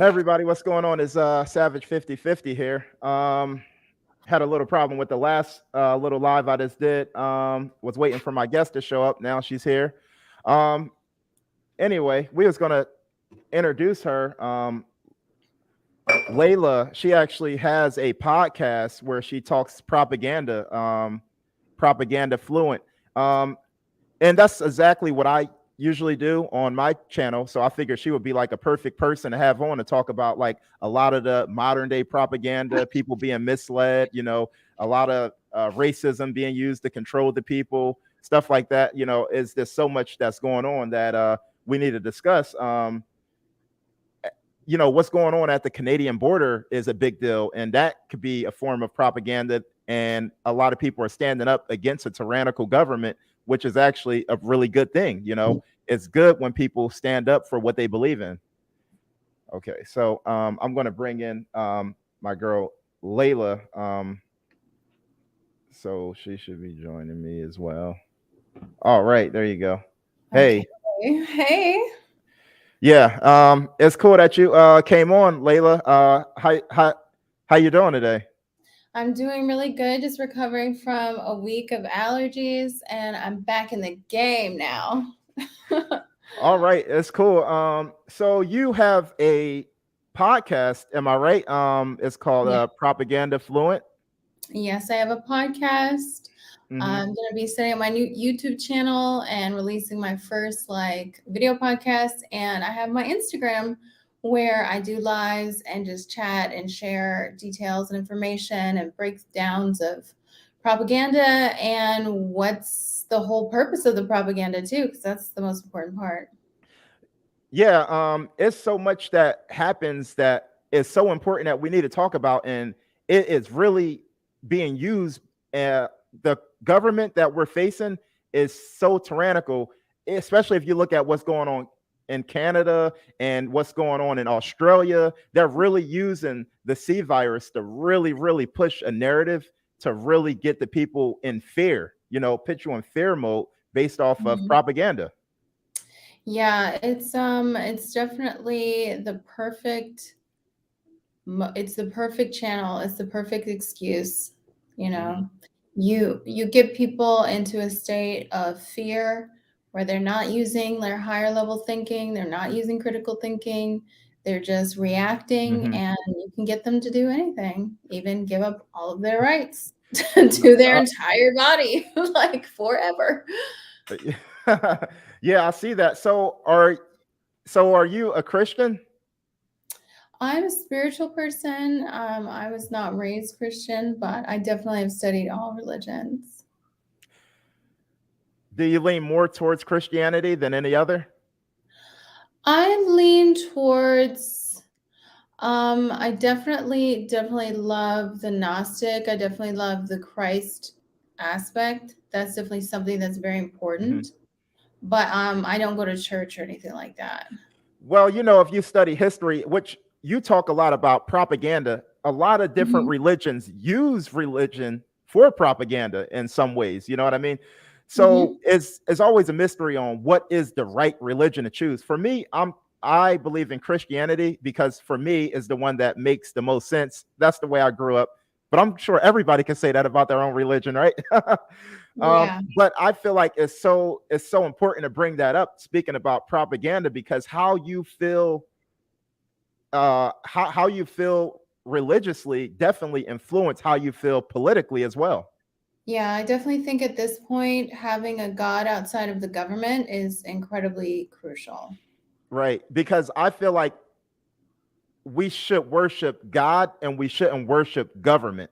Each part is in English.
Hey everybody, what's going on? Is Savage 5050 here. Had a little problem with the last little live I just did. Was waiting for my guest to show up. Now she's here. Um, anyway, we was gonna introduce her. Layla, she actually has a podcast where she talks propaganda, propaganda fluent. Um, and that's exactly what I usually do on my channel. So I figured she would be like a perfect person to have on to talk about like a lot of the modern day propaganda, people being misled, a lot of racism being used to control the people, stuff like that. Is there's so much that's going on that we need to discuss. What's going on at the Canadian border is a big deal, and that could be a form of propaganda. And a lot of people are standing up against a tyrannical government, which is actually a really good thing. It's good when people stand up for what they believe in. Okay, so I'm going to bring in my girl Layla. So she should be joining me as well. All right, there you go. Okay. Hey, Hey, yeah, it's cool that you came on, Layla. How you doing today? I'm doing really good. Just recovering from a week of allergies, and I'm back in the game now. All right, it's cool. So you have a podcast, am I right? It's called Yeah. Propaganda Fluent. Yes, I have a podcast. Mm-hmm. I'm gonna be setting up my new YouTube channel and releasing my first video podcast. And I have my Instagram where I do lives and just chat and share details and information and breakdowns of propaganda and what's the whole purpose of the propaganda too, because that's the most important part. Yeah, it's so much that happens that is so important that we need to talk about, and it is really being used. The government that we're facing is so tyrannical, especially if you look at what's going on in Canada and what's going on in Australia. They're really using the C virus to really, really push a narrative to really get the people in fear. Put you in fear mode based off of Mhm. propaganda. Yeah, it's definitely it's the perfect channel. It's the perfect excuse, you Hmm. know. You get people into a state of fear where they're not using their higher level thinking, they're not using critical thinking, they're just reacting, Hmm. and you can get them to do anything, even give up all of their rights to their entire body, like forever. Yeah, I see that. So are you a Christian? I'm a spiritual person. I was not raised Christian, but I definitely have studied all religions. Do you lean more towards Christianity than any other? I lean towards I definitely love the Gnostic. I definitely love the Christ aspect. That's definitely something that's very Hmm. important. But I don't go to church or anything like that. Well, if you study history, which you talk a lot about propaganda, a lot of different Hmm. religions use religion for propaganda in some ways. You know what I mean? So Hmm. it's always a mystery on what is the right religion to choose. For me, I believe in Christianity because for me is the one that makes the most sense. That's the way I grew up. But I'm sure everybody can say that about their own religion, right? Yeah. But I feel like it's so important to bring that up. Speaking about propaganda, because how you feel religiously definitely influence how you feel politically as well. Yeah, I definitely think at this point having a God outside of the government is incredibly crucial. Right, because I feel like we should worship God and we shouldn't worship government.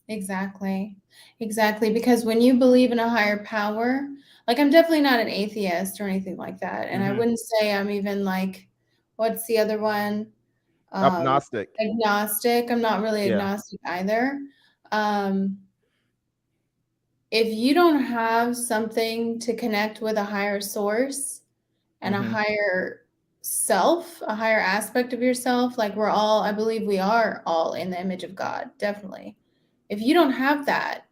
Exactly. Exactly. Because when you believe in a higher power, like I'm definitely not an atheist or anything like that. And I Hmm. wouldn't say I'm even like, what's the other one? Um, Agnostic. Agnostic. I'm not really Yeah. agnostic either. Um, if you don't have something to connect with a higher source and a Hmm. higher self, a higher aspect of yourself, like I believe we are all in the image of God, definitely. If you don't have that,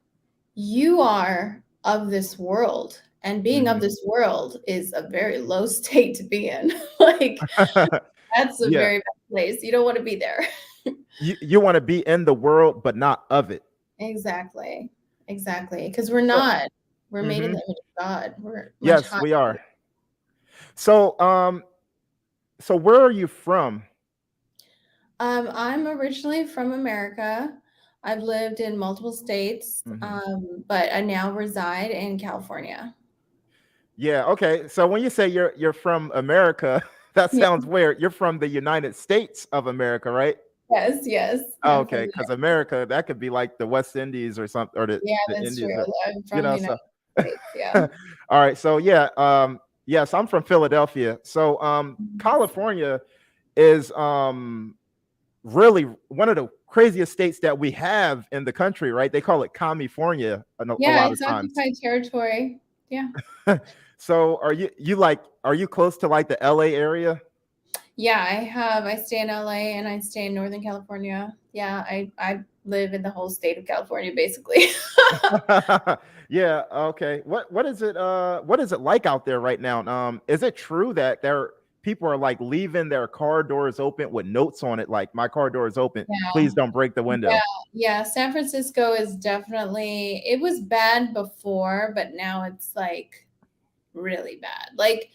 you are of this world, and being of Hmm. this world is a very low state to be in. Like, that's a Yeah. very bad place. You don't want to be there. You want to be in the world, but not of it. Exactly. Exactly. Because we're So, not. We're made in hmm the image of God. We're much yes, higher. we are. So, so where are you from? I'm originally from America. I've lived in multiple states, Hmm. but I now reside in California. Yeah. Okay. So when you say you're from America, that Yeah. sounds weird. You're from the United States of America, right? Yes, yes. Oh, I'm from okay, the because America, that could be like the West Indies or something, or Yeah, the that's true. Indies, or I'm you from the know. United So, States. Yeah. all right. So yeah, yes, I'm from Philadelphia. So Nice. California is really one of the craziest states that we have in the country, right? They call it California a Yeah, lot of it's times. occupied territory. Yeah. So are you close to like the LA area? Yeah, I stay in LA and I stay in Northern California. Yeah, I live in the whole state of California basically. Yeah, okay. What is it like out there right now? Is it true that there people are like leaving their car doors open with notes on it like my car door is open. Yeah. Please don't break the Yeah, window. yeah. San Francisco is definitely, it was bad before, but now it's like really bad. Like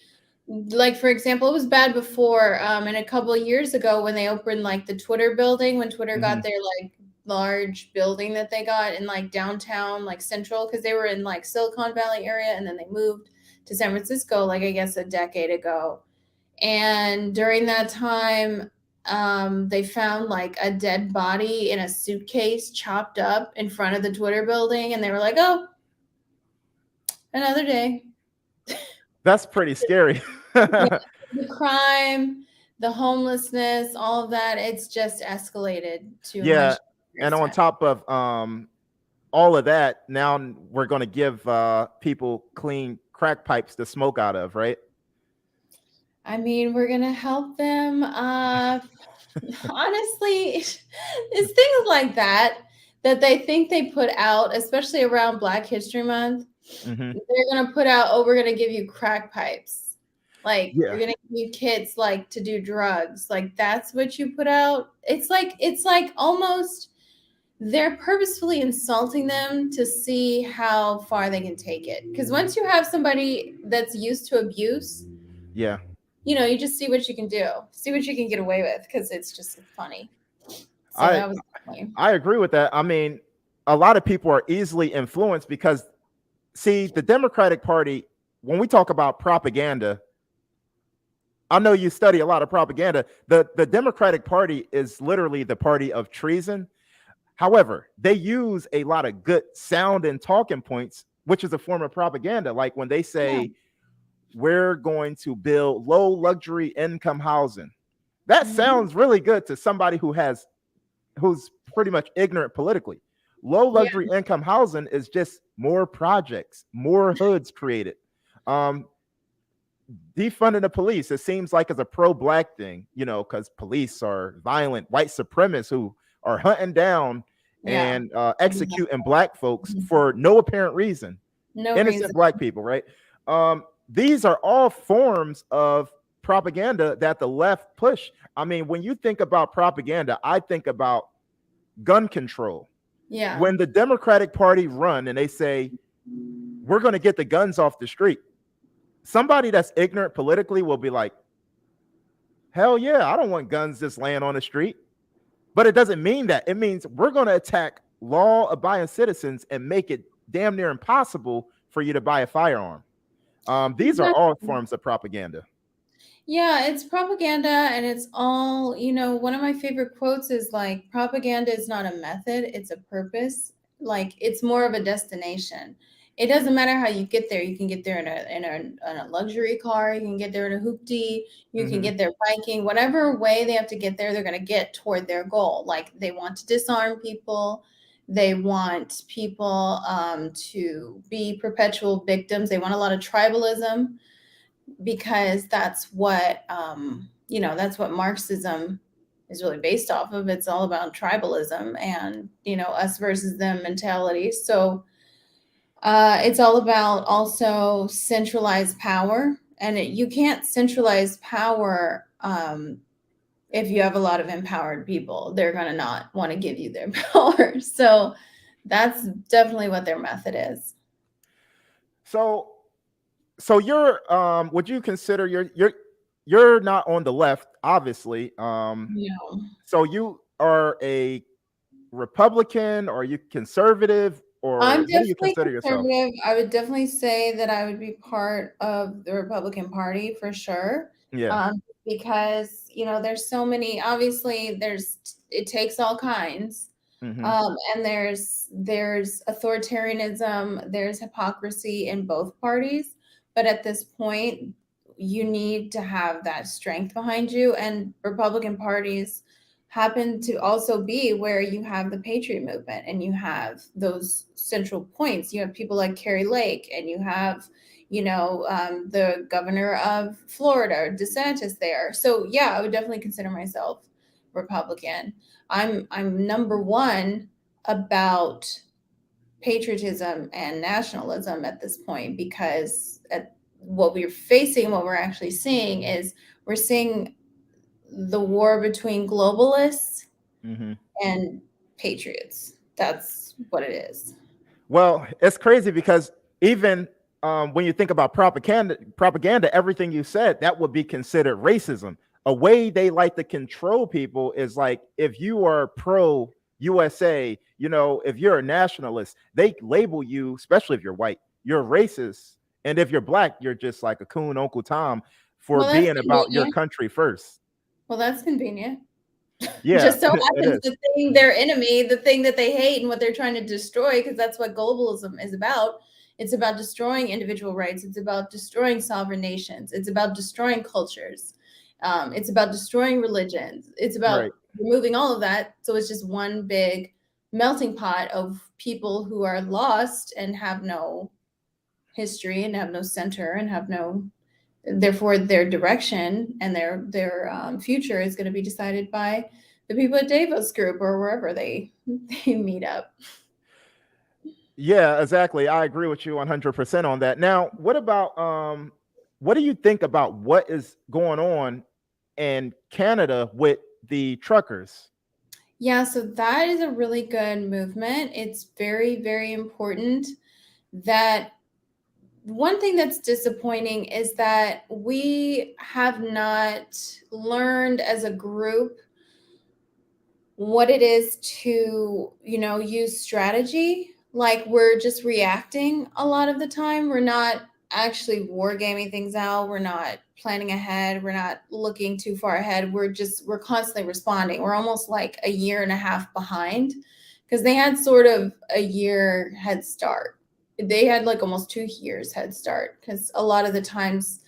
for example, it was bad before, and a couple of years ago when they opened like the Twitter building, when Twitter got Hmm. their like large building that they got in like downtown, like central, because they were in like Silicon Valley area and then they moved to San Francisco, like I guess a decade ago. And during that time, they found like a dead body in a suitcase chopped up in front of the Twitter building, and they were like, "Oh, another day." That's pretty scary. Yeah, the crime, the homelessness, all of that, it's just escalated to a Yeah, much bigger and on extent. top of all of that, now we're going to give people clean crack pipes to smoke out of, right? I mean, we're gonna help them. Honestly, it's things like that that they think they put out, especially around Black History Month. Hmm. They're gonna put out, oh, we're gonna give you crack pipes. Like we're Yeah. gonna give you kits like to do drugs. Like that's what you put out. It's like almost they're purposefully insulting them to see how far they can take it. Because once you have somebody that's used to abuse, Yeah. you just see what you can do, see what you can get away with, because it's just funny. So I that was funny. I agree with that. I mean, a lot of people are easily influenced because, see, the Democratic Party, when we talk about propaganda, I know you study a lot of propaganda. The Democratic Party is literally the party of treason. However, they use a lot of good sound and talking points, which is a form of propaganda. Like when they Yeah. say, we're going to build low luxury income housing. That Mhm. sounds really good to somebody who's pretty much ignorant politically. Low Yeah. luxury income housing is just more projects, more hoods created. Um, Defunding the police, it seems like it's a pro-black thing, because police are violent white supremacists who are hunting down Yeah. and executing black folks for no apparent reason. No Innocent reason. black people, right? These are all forms of propaganda that the left push. I mean, when you think about propaganda, I think about gun control. Yeah. When the Democratic Party run and they say, we're going to get the guns off the street, somebody that's ignorant politically will be like, hell yeah, I don't want guns just laying on the street. But it doesn't mean that. It means we're going to attack law abiding citizens and make it damn near impossible for you to buy a firearm. These are all Exactly. forms of propaganda. Yeah, it's propaganda and it's all, one of my favorite quotes is like propaganda is not a method, it's a purpose. Like it's more of a destination. It doesn't matter how you get there. You can get there in a luxury car, you can get there in a hoopty, you can Hmm. get there biking, whatever way they have to get there, they're going to get toward their goal. Like they want to disarm people. They want people to be perpetual victims. They want a lot of tribalism because that's what Marxism is really based off of. It's all about tribalism and us versus them mentality. So it's all about also centralized power, and you can't centralize power if you have a lot of empowered people, they're going to not want to give you their power. So that's definitely what their method is. So so you're would you consider you're not on the left, obviously. Yeah. So you are a Republican, or are you conservative, I'm or what do you definitely consider yourself? conservative. I would definitely say that I would be part of the Republican Party for sure. Yeah. Because, there's so many, obviously it takes all kinds. Hmm. And there's authoritarianism, there's hypocrisy in both parties. But at this point, you need to have that strength behind you. And Republican parties happen to also be where you have the patriot movement and you have those central points. You have people like Carrie Lake, and you have the governor of Florida, DeSantis, there. So yeah, I would definitely consider myself Republican. I'm number one about patriotism and nationalism at this point, because what we're facing, what we're actually seeing is we're seeing the war between globalists Hmm. and patriots. That's what it is. Well, it's crazy because even when you think about propaganda, everything you said, that would be considered racism. A way they like to control people is like, if you are pro USA, if you're a nationalist, they label you, especially if you're white, you're racist. And if you're black, you're just like a coon Uncle Tom for Well, that's being about your convenient. country first. Well, that's convenient. Yeah, Just so it happens is. the thing, their enemy, the thing that they hate and what they're trying to destroy, because that's what globalism is about. It's about destroying individual rights. It's about destroying sovereign nations. It's about destroying cultures. It's about destroying religions. It's Right. about removing all of that. So it's just one big melting pot of people who are lost and have no history and have no center and have no, therefore their direction and their future is going to be decided by the people at Davos Group or wherever they they meet up. Yeah, exactly. I agree with you 100% on that. Now, what do you think about what is going on in Canada with the truckers? Yeah, so that is a really good movement. It's very, very important. That one thing that's disappointing is that we have not learned as a group what it is to, use strategy. Like, we're just reacting a lot of the time. We're not actually wargaming things out. We're not planning ahead. We're not looking too far ahead. We're constantly responding. We're almost like a year and a half behind, because they had sort of a year head start. They had like almost 2 years head start, because a lot of the times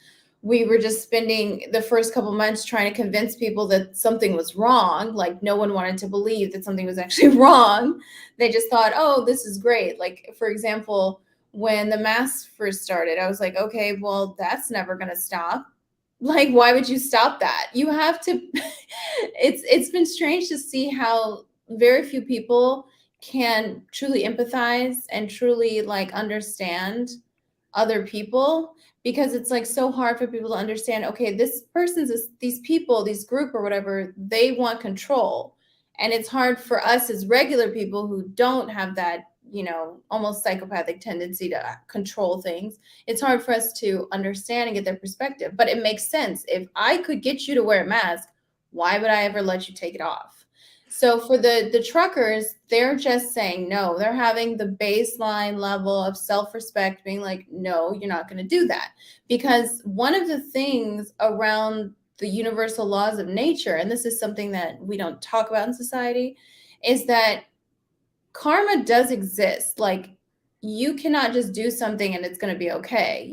we were just spending the first couple months trying to convince people that something was wrong. Like, no one wanted to believe that something was actually wrong. They just thought, oh, this is great. Like, for example, when the masks first started, I was like, okay, well, that's never going to stop. Like, why would you stop that? You have to. It's been strange to see how very few people can truly empathize and truly like understand other people, because it's like so hard for people to understand, okay, these people, these group or whatever, they want control. And it's hard for us as regular people who don't have that, almost psychopathic tendency to control things. It's hard for us to understand and get their perspective. But it makes sense. If I could get you to wear a mask, why would I ever let you take it off? So for the truckers, they're just saying no. They're having the baseline level of self-respect, being like, no, you're not going to do that. Because one of the things around the universal laws of nature, and this is something that we don't talk about in society, is that karma does exist. Like, you cannot just do something and it's going to be okay.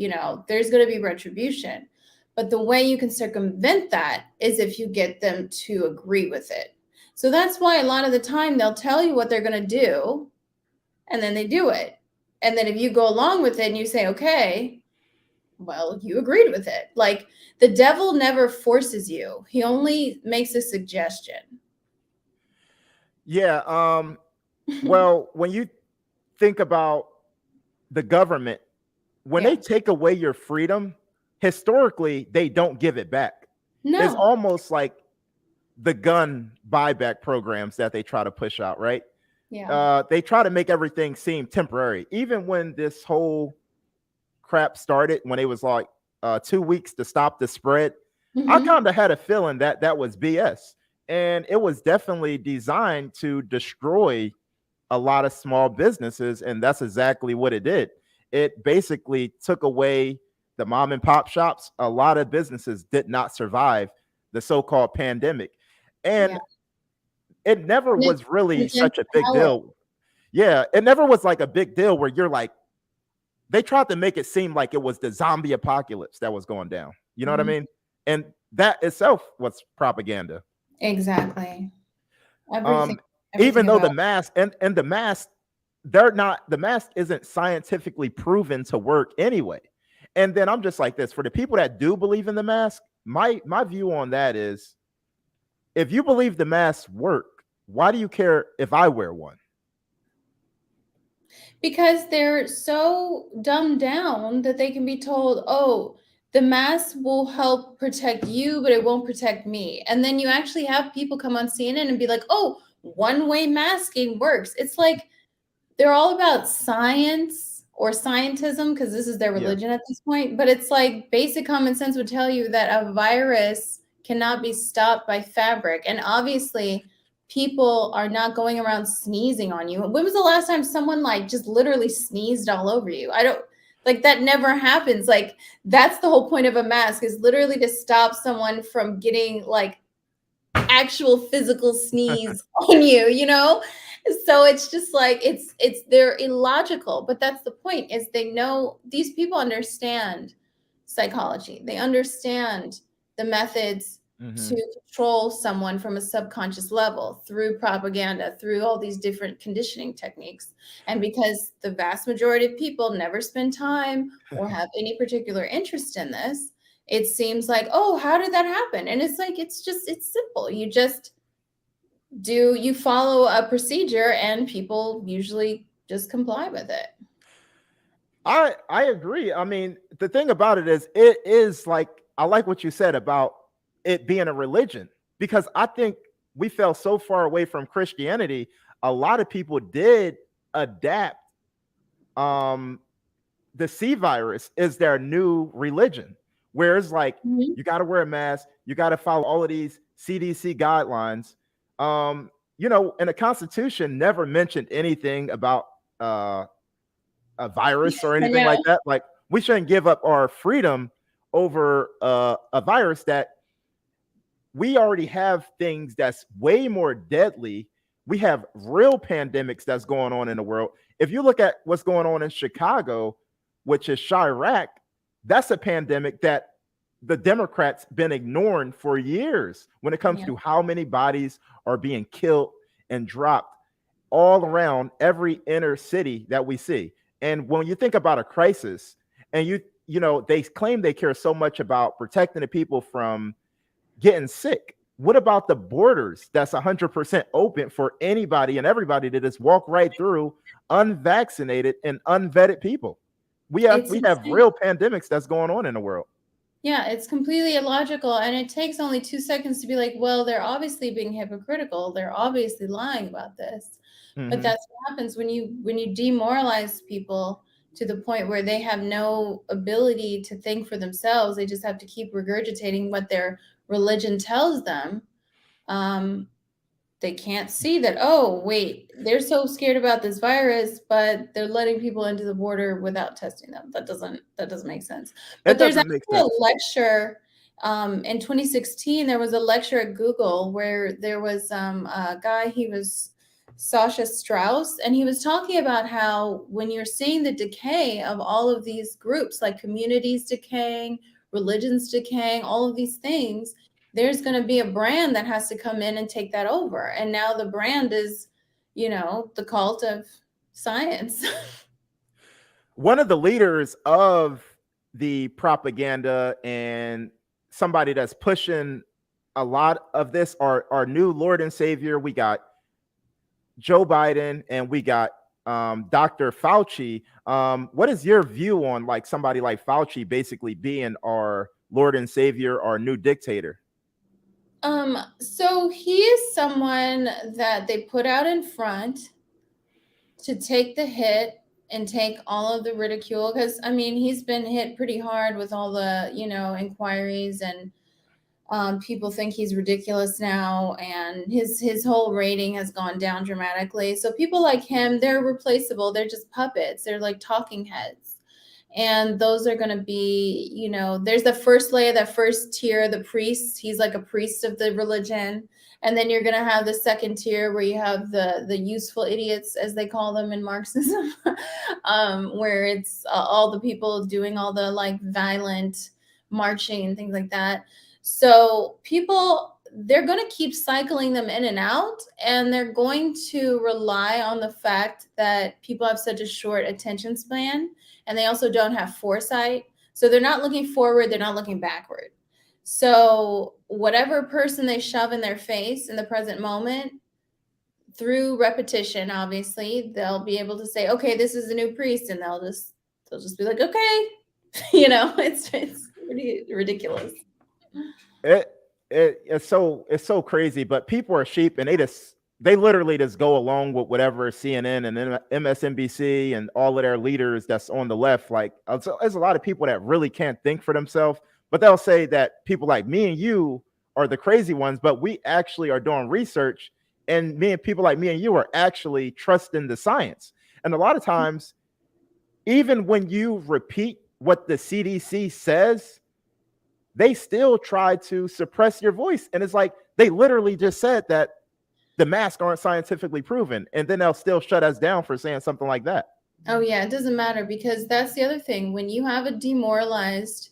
There's going to be retribution. But the way you can circumvent that is if you get them to agree with it. So that's why a lot of the time they'll tell you what they're going to do, and then they do it. And then if you go along with it and you say, okay, well, you agreed with it. Like, the devil never forces you, he only makes a suggestion. Yeah. Well, when you think about the government, when they Yeah. take away your freedom, historically, they don't give it back. It's No. almost like the gun buyback programs that they try to push out, right? Yeah. They try to make everything seem temporary. Even when this whole crap started, when it was like 2 weeks to stop the spread, I Hmm. kind of had a feeling that that was BS. And it was definitely designed to destroy a lot of small businesses. And that's exactly what it did. It basically took away the mom and pop shops. A lot of businesses did not survive the so called pandemic. Yeah. And it never And it's was really against such a big power. deal. Yeah, it never was like a big deal where you're like, they tried to make it seem like it was the zombie apocalypse that was going down. You know what I Mhm. mean? And that itself was propaganda. Exactly. Everything, Um, everything Even though about. the mask and the mask, they're not the mask isn't scientifically proven to work anyway. And then I'm just like this for the people that do believe in the mask. My view on that is, if you believe the masks work, why do you care if I wear one? Because they're so dumbed down that they can be told, oh, the mask will help protect you, but it won't protect me. And then you actually have people come on CNN and be like, oh, one-way masking works. It's like they're all about science or scientism because this is their Yeah. religion at this point. But it's like basic common sense would tell you that a virus cannot be stopped by fabric. And obviously, people are not going around sneezing on you. When was the last time someone like just literally sneezed all over you? I don't like that never happens. Like that's the whole point of a mask is literally to stop someone from getting like actual physical sneeze on you, you know? So it's just like it's they're illogical, but that's the point is they know these people understand psychology. They understand the methods Mm-hmm. to control someone from a subconscious level through propaganda, through all these different conditioning techniques. And because the vast majority of people never spend time or have any particular interest in this, it seems like, oh, how did that happen? And it's like it's simple. You just you follow a procedure and people usually just comply with it. I agree. I mean, the thing about it is like I like what you said about it being a religion, because I think we fell so far away from Christianity. A lot of people did adapt. Um, the C virus is their new religion, where it's like Mhm. you got to wear a mask, you got to follow all of these CDC guidelines. And the Constitution never mentioned anything about uh, a virus or I anything know. like that. Like we shouldn't give up our freedom over a virus that we already have things that's way more deadly. We have real pandemics that's going on in the world. If you look at what's going on in Chicago, which is Chirac, that's a pandemic that the Democrats been ignoring for years when it comes Yeah. to how many bodies are being killed and dropped all around every inner city that we see. And when you think about a crisis, and they claim they care so much about protecting the people from getting sick. What about the borders that's 100% open for anybody and everybody to just walk right through, unvaccinated and unvetted people? We have It's we have insane. real pandemics that's going on in the world. Yeah, it's completely illogical. And it takes only 2 seconds to be like, well, they're obviously being hypocritical. They're obviously lying about this. But Mm-hmm. that's what happens when you demoralize people to the point where they have no ability to think for themselves. They just have to keep regurgitating what their religion tells them. Um, they can't see that, oh wait, they're so scared about this virus, but they're letting people into the border without testing them. That doesn't make sense. But It there's doesn't make actually a sense. lecture in 2016. There was a lecture at Google where there was a guy, he was Sasha Strauss, and he was talking about how when you're seeing the decay of all of these groups, like communities decaying, religions decaying, all of these things, there's going to be a brand that has to come in and take that over. And now the brand is, the cult of science. One of the leaders of the propaganda and somebody that's pushing a lot of this, our new Lord and Savior. We got Joe Biden and we got Dr. Fauci. What is your view on like somebody like Fauci basically being our Lord and Savior, our new dictator? So he is someone that they put out in front to take the hit and take all of the ridicule, because I mean he's been hit pretty hard with all the inquiries, and people think he's ridiculous now, and his whole rating has gone down dramatically. So people like him, they're replaceable. They're just puppets. They're like talking heads. And those are going to be, there's the first layer, that first tier, the priest. He's like a priest of the religion. And then you're going to have the second tier where you have the useful idiots, as they call them in Marxism, where it's all the people doing all the like violent marching and things like that. So people, they're going to keep cycling them in and out, and they're going to rely on the fact that people have such a short attention span, and they also don't have foresight. So they're not looking forward, they're not looking backward. So whatever person they shove in their face in the present moment, through repetition, obviously, they'll be able to say, okay, this is a new priest, and they'll just be like, okay. It's pretty ridiculous. it, it's so crazy, but people are sheep and they literally just go along with whatever CNN and MSNBC and all of their leaders that's on the left. Like, there's a lot of people that really can't think for themselves, but they'll say that people like me and you are the crazy ones, but we actually are doing research, and me and people like me and you are actually trusting the science. And a lot of times, even when you repeat what the CDC says, they still try to suppress your voice. And it's like they literally just said that the masks aren't scientifically proven, and then they'll still shut us down for saying something like that. Oh yeah, it doesn't matter, because that's the other thing. When you have a demoralized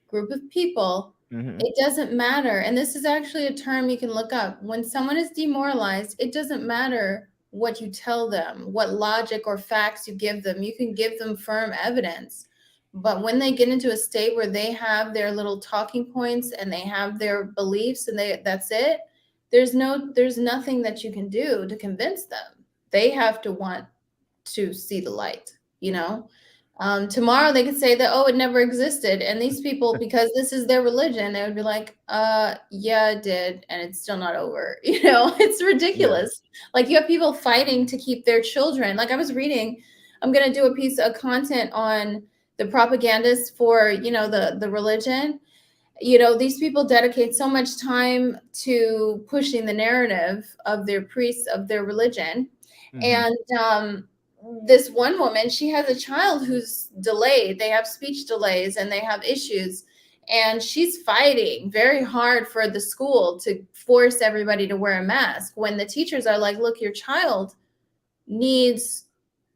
group of people, Mm-hmm. it doesn't matter. And this is actually a term you can look up. When someone is demoralized, it doesn't matter what you tell them, what logic or facts you give them. You can give them firm evidence. But when they get into a state where they have their little talking points and they have their beliefs, and that's it, there's nothing that you can do to convince them. They have to want to see the light, you know? Tomorrow they could say that, oh, it never existed. And these people, because this is their religion, they would be like, yeah, it did. And it's still not over. It's Yeah. ridiculous. Like, you have people fighting to keep their children. Like, I was reading, I'm going to do a piece of content on the propagandists for, the religion. These people dedicate so much time to pushing the narrative of their priests, of their religion. Mm-hmm. And this one woman, she has a child who's delayed. They have speech delays and they have issues. And she's fighting very hard for the school to force everybody to wear a mask, when the teachers are like, look, your child needs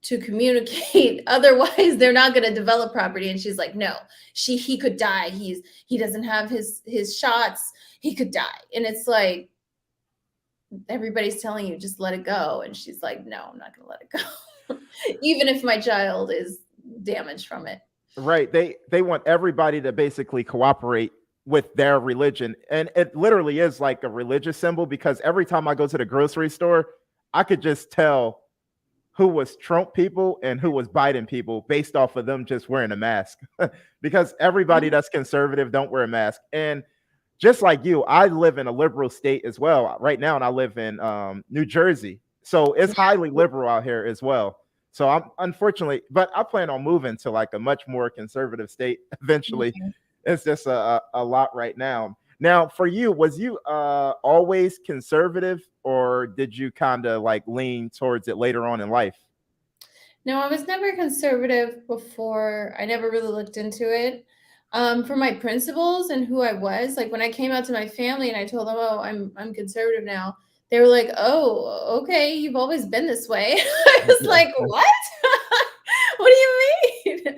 to communicate. Otherwise, they're not going to develop property. And she's like, no, he could die. He doesn't have his shots. He could die. And it's like, everybody's telling you, just let it go. And she's like, no, I'm not going to let it go. Even if my child is damaged from it. Right. They want everybody to basically cooperate with their religion. And it literally is like a religious symbol, because every time I go to the grocery store, I could just tell who was Trump people and who was Biden people based off of them just wearing a mask. Because everybody that's conservative don't wear a mask. And just like you, I live in a liberal state as well right now, and I live in New Jersey, so it's highly liberal out here as well. So I'm unfortunately, but I plan on moving to like a much more conservative state eventually. It's just a lot right now. Now, for you, was you always conservative, or did you kind of like lean towards it later on in life? No, I was never conservative before. I never really looked into it. For my principles and who I was, like when I came out to my family and I told them, "Oh, I'm conservative now," they were like, "Oh, okay, you've always been this way." I was like, "What? What do you mean?"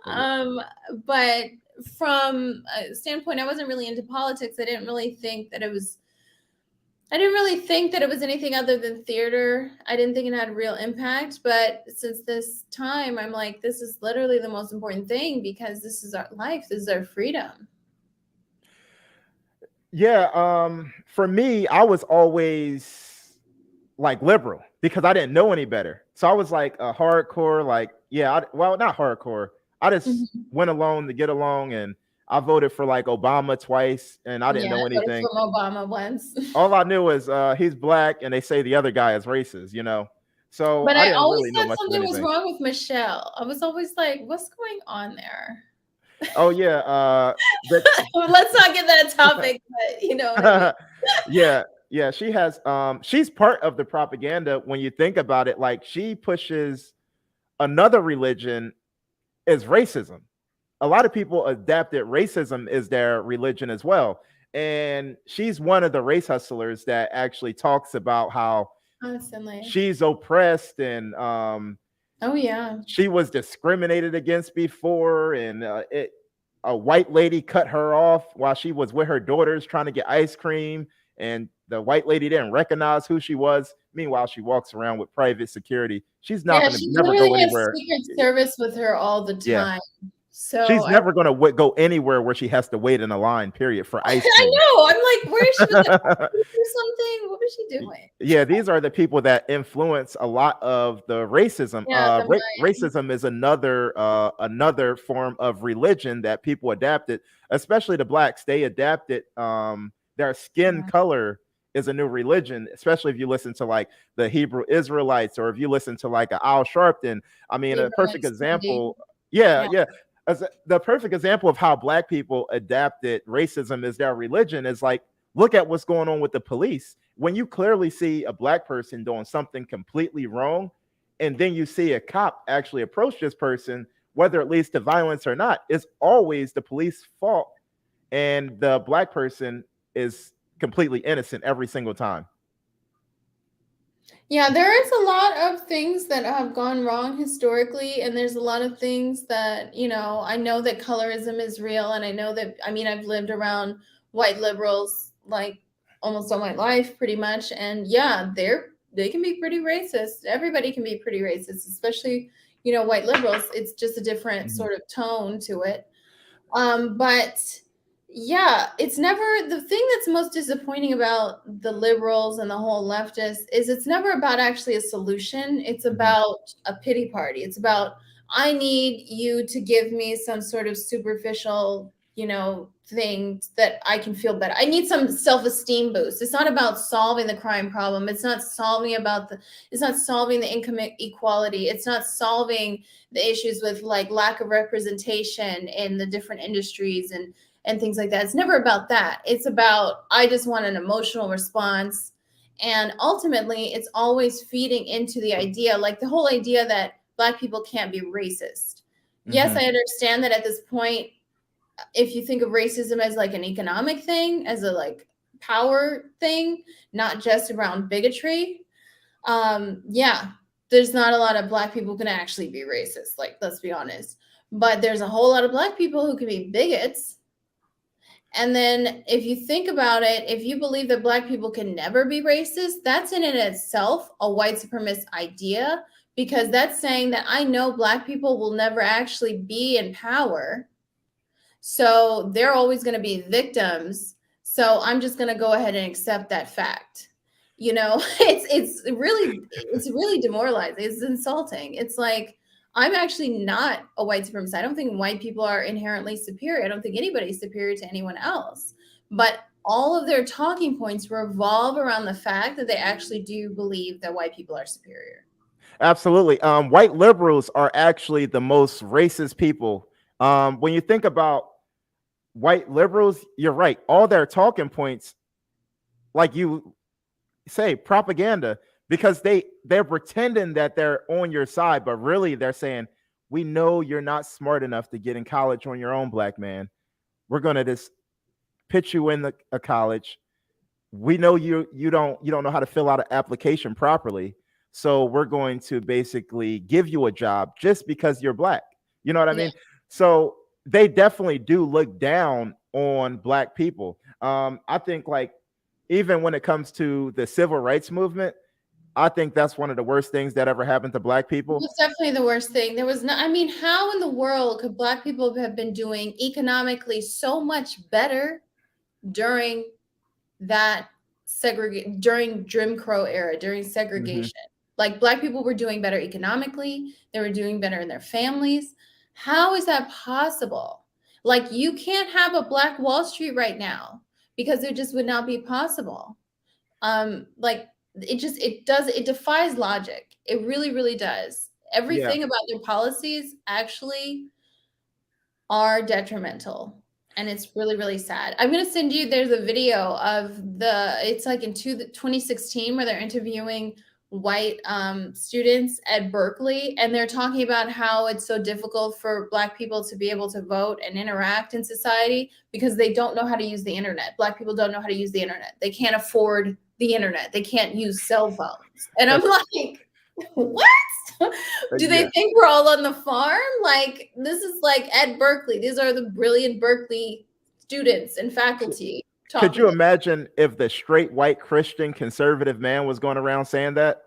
Um, but from a standpoint, I wasn't really into politics. I didn't really think that it was anything other than theater. I didn't think it had a real impact. But since this time, I'm like, this is literally the most important thing, because this is our life. This is our freedom. Yeah, for me, I was always like liberal because I didn't know any better. So I was like a hardcore, like, yeah, well, not hardcore. I just Mhm. went along to get along, and I voted for like Obama twice, and I didn't Yeah, know I voted anything. for Obama once. All I knew is he's black, and they say the other guy is racist. So But I I didn't always really know thought much of something was anything. wrong with Michelle. I was always like, what's going on there? Oh yeah, but Let's not get that topic, but you know what I mean. yeah, yeah, she's part of the propaganda when you think about it. Like she pushes another religion is racism. A lot of people adapted racism is their religion as well. And she's one of the race hustlers that actually talks about how Constantly. she's oppressed and Oh yeah. she was discriminated against before, and a white lady cut her off while she was with her daughters trying to get ice cream, and the white lady didn't recognize who she was. Meanwhile, she walks around with private security. She's not Yeah, going to she never literally go has anywhere. Secret Service with her all the Yeah, time. So she's never going to go anywhere where she has to wait in a line. Period for ice I cream. know. I'm like, where is she with the or something? What was she doing? Yeah, these are the people that influence a lot of the racism. Yeah, the mind. Racism is another form of religion that people adapted, especially the blacks. They adapted their skin Yeah. color is a new religion, especially if you listen to like the Hebrew Israelites or if you listen to like a Al Sharpton. I mean, a Abraham perfect Sandy. example. Yeah, Yeah. yeah. As the perfect example of how black people adapted racism as their religion is like, look at what's going on with the police. When you clearly see a black person doing something completely wrong, and then you see a cop actually approach this person, whether it leads to violence or not, it's always the police fault, and the black person is completely innocent every single time. Yeah, there is a lot of things that have gone wrong historically, and there's a lot of things that, I know that colorism is real, and I know that, I mean, I've lived around white liberals like almost all my life, pretty much, and yeah, they can be pretty racist. Everybody can be pretty racist, especially, white liberals. It's just a different Mhm. sort of tone to it. But yeah, it's never the thing that's most disappointing about the liberals and the whole leftist is it's never about actually a solution. It's Mhm. about a pity party. It's about I need you to give me some sort of superficial, thing that I can feel better. I need some self-esteem boost. It's not about solving the crime problem. It's not solving the income equality. It's not solving the issues with like lack of representation in the different industries and things like that. It's never about that. It's about I just want an emotional response. And ultimately, it's always feeding into the idea, like the whole idea that black people can't be racist. Yes, Mhm. I understand that at this point, if you think of racism as like an economic thing, as a like power thing, not just around bigotry, yeah, there's not a lot of black people who can actually be racist, like let's be honest, but there's a whole lot of black people who can be bigots. And then if you think about it, if you believe that black people can never be racist, that's in and itself a white supremacist idea, because that's saying that I know black people will never actually be in power, so they're always going to be victims. So I'm just going to go ahead and accept that fact. It's really demoralizing. It's insulting. It's like I'm actually not a white supremacist. I don't think white people are inherently superior. I don't think anybody's superior to anyone else. But all of their talking points revolve around the fact that they actually do believe that white people are superior. Absolutely. White liberals are actually the most racist people. When you think about white liberals, you're right. All their talking points, like you say, propaganda, because they're pretending that they're on your side, but really they're saying, "We know you're not smart enough to get in college on your own, black man. We're gonna just pitch you in a college. We know you don't know how to fill out an application properly, so we're going to basically give you a job just because you're black." You know what I Yeah. mean? So they definitely do look down on black people. I think like even when it comes to the civil rights movement, I think that's one of the worst things that ever happened to black It people. was definitely the worst thing. There was not, I mean, how in the world could black people have been doing economically so much better during that during Jim Crow era, during Hmm. segregation? Like black people were doing better economically, they were doing better in their families. How is that possible? Like you can't have a Black Wall Street right now because it just would not be possible. Like it defies logic. It really, really does. Yeah. Everything about their policies actually are detrimental. And it's really, really sad. I'm going to send you, there's a video of it's like in 2016 where they're interviewing white students at Berkeley. And they're talking about how it's so difficult for Black people to be able to vote and interact in society because they don't know how to use the internet. Black people don't know how to use the internet. They can't afford the internet. They can't use cell phones. And I'm like, what? Do they Yeah. think we're all on the farm? Like, this is like at Berkeley. These are the brilliant Berkeley students and faculty Could talking. you imagine if the straight white Christian conservative man was going around saying that?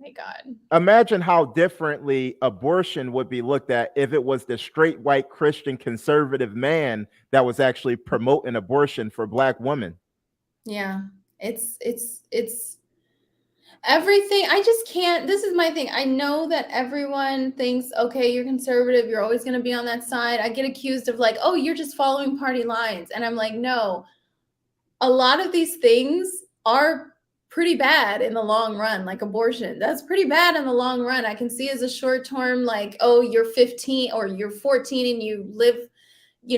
My God. Imagine how differently abortion would be looked at if it was the straight white Christian conservative man that was actually promoting abortion for Black women. Yeah. It's everything. I just can't. This is my thing. I know that everyone thinks, okay, you're conservative. You're always going to be on that side. I get accused of like, oh, you're just following party lines. And I'm like, no, a lot of these things are pretty bad in the long run, like abortion. That's pretty bad in the long run. I can see as a short term, like, oh, you're 15 or you're 14 and you live,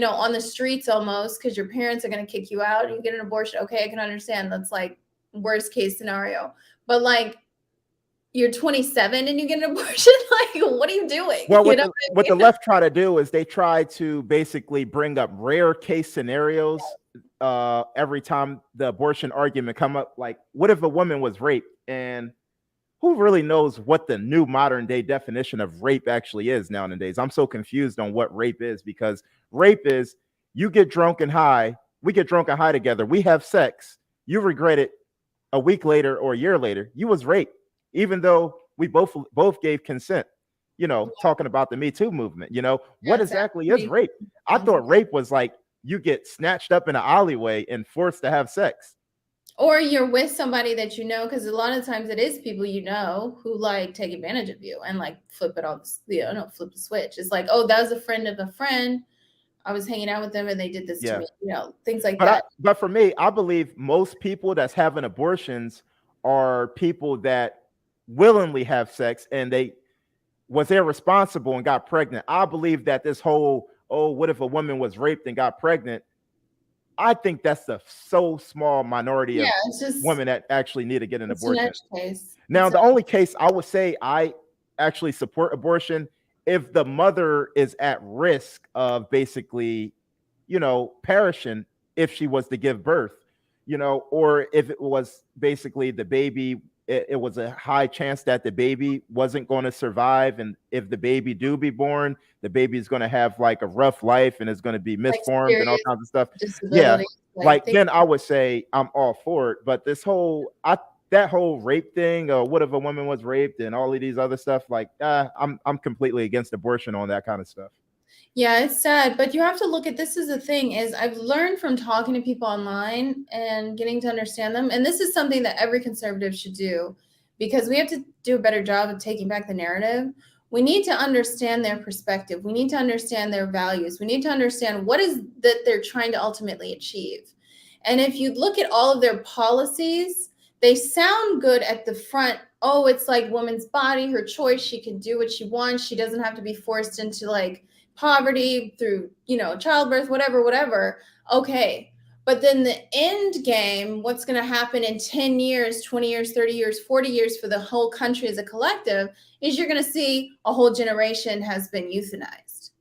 on the streets almost because your parents are going to kick you out and you get an abortion. Okay, I can understand. That's like worst case scenario. But like, you're 27 and you get an abortion. Like, what are you doing? Well, You know what the left try to do is they try to basically bring up rare case scenarios every time the abortion argument come up. Like, what if a woman was raped? And who really knows what the new modern day definition of rape actually is nowadays? I'm so confused on what rape is because rape is you get drunk and high, we get drunk and high together, we have sex, you regret it a week later or a year later, you was raped, even though we both gave consent. Talking about the Me Too movement. What That's exactly is actually rape? I thought rape was like you get snatched up in an alleyway and forced to have sex. or you're with somebody that because a lot of times it is people who like take advantage of you and like flip it on, flip the switch. It's like, oh, that was a friend of a friend. I was hanging out with them and they did this to Yeah. me, things like that. But for me, I believe most people that's having abortions are people that willingly have sex and they was irresponsible and got pregnant. I believe that this whole, oh, what if a woman was raped and got pregnant? I think that's a so small minority of It's just women that actually need to get an it's an abortion. edge case. Now, the only case I would say I actually support abortion if the mother is at risk of basically, perishing if she was to give birth, or if it was basically the baby, it was a high chance that the baby wasn't going to survive. And if the baby do be born, the baby is going to have like a rough life and is going to be like misformed and all serious kinds of stuff. Yeah. disability. Like then I would say I'm all for it. But that whole rape thing, or what if a woman was raped and all of these other stuff, like I'm completely against abortion on that kind of stuff. Yeah, it's sad, but you have to look at this. Is the thing is I've learned from talking to people online and getting to understand them. And this is something that every conservative should do because we have to do a better job of taking back the narrative. We need to understand their perspective. We need to understand their values. We need to understand what is that they're trying to ultimately achieve. And if you look at all of their policies, they sound good at the front. Oh, it's like woman's body, her choice. She can do what she wants. She doesn't have to be forced into like poverty through, childbirth, whatever. Okay. But then the end game, what's going to happen in 10 years, 20 years, 30 years, 40 years for the whole country as a collective is you're going to see a whole generation has been euthanized.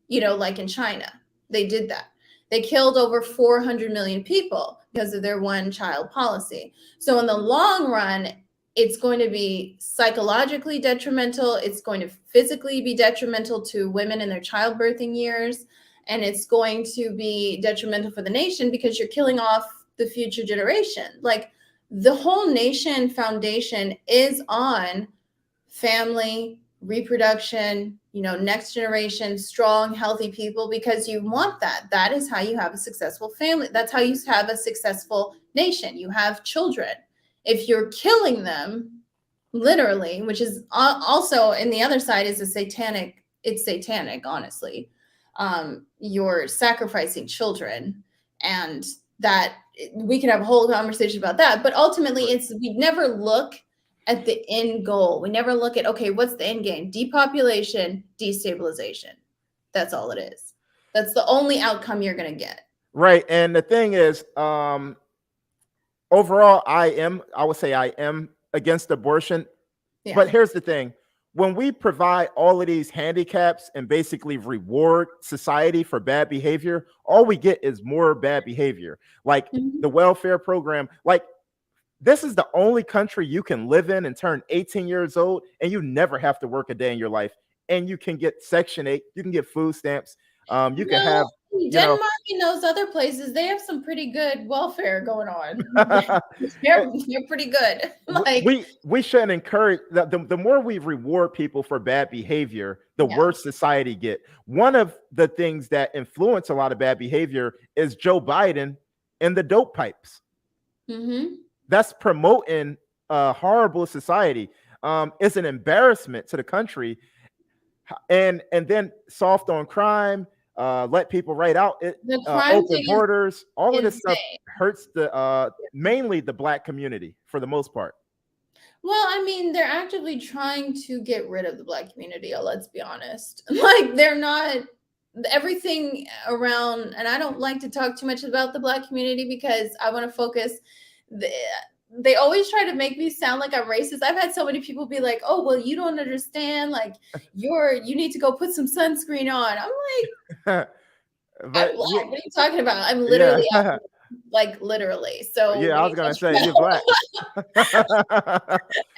Like in China, they did that. They killed over 400 million people because of their one child policy. So in the long run, it's going to be psychologically detrimental. It's going to physically be detrimental to women in their childbirthing years. And it's going to be detrimental for the nation because you're killing off the future generation. Like the whole nation foundation is on family, reproduction, next generation, strong, healthy people, because you want that. That is how you have a successful family. That's how you have a successful nation. You have children. If you're killing them, literally, which is also in the other side is it's satanic, honestly. you're sacrificing children, and that we can have a whole conversation about that. But ultimately, it's we never look at the end goal. We never look at, okay, what's the end game? Depopulation, destabilization. That's all it is. That's the only outcome you're going to get. Right. And the thing is, overall, I would say I am against abortion. Yeah. But here's the thing. When we provide all of these handicaps and basically reward society for bad behavior, all we get is more bad behavior. Like the welfare program, like this is the only country you can live in and turn 18 years old and you never have to work a day in your life. And you can get Section 8, you can get food stamps, you can have, Denmark and those other places, they have some pretty good welfare going on. they're pretty good. Like we shouldn't encourage the more we reward people for bad behavior, the worse society get. One of the things that influence a lot of bad behavior is Joe Biden and the dope pipes. That's promoting a horrible society. It's an embarrassment to the country. And then soft on crime, let people write out it, open borders, all of this stuff hurts the mainly the Black community for the most part. Well, I mean, they're actively trying to get rid of the Black community. Let's be honest. Like they're not everything around, and I don't like to talk too much about the Black community because I want to focus. They always try to make me sound like I'm racist. I've had so many people be like, "Oh, well, you don't understand. Like, you need to go put some sunscreen on." I'm like, but what are you talking about? I'm literally like literally. So yeah, I was gonna say you're Black.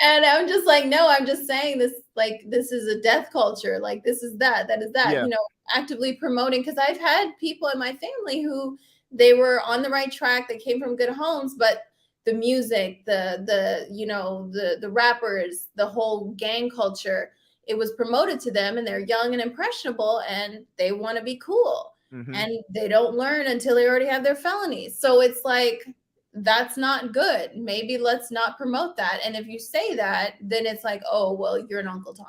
And I'm just like, no, I'm just saying this, like, this is a death culture. Like, this is that is that, Yeah. Actively promoting. Because I've had people in my family who they were on the right track, they came from good homes, but the music, the rappers, the whole gang culture, it was promoted to them, and they're young and impressionable and they want to be cool. And they don't learn until they already have their felonies. So it's like, that's not good. Maybe let's not promote that. And if you say that, then it's like, oh, well, you're an Uncle Tom.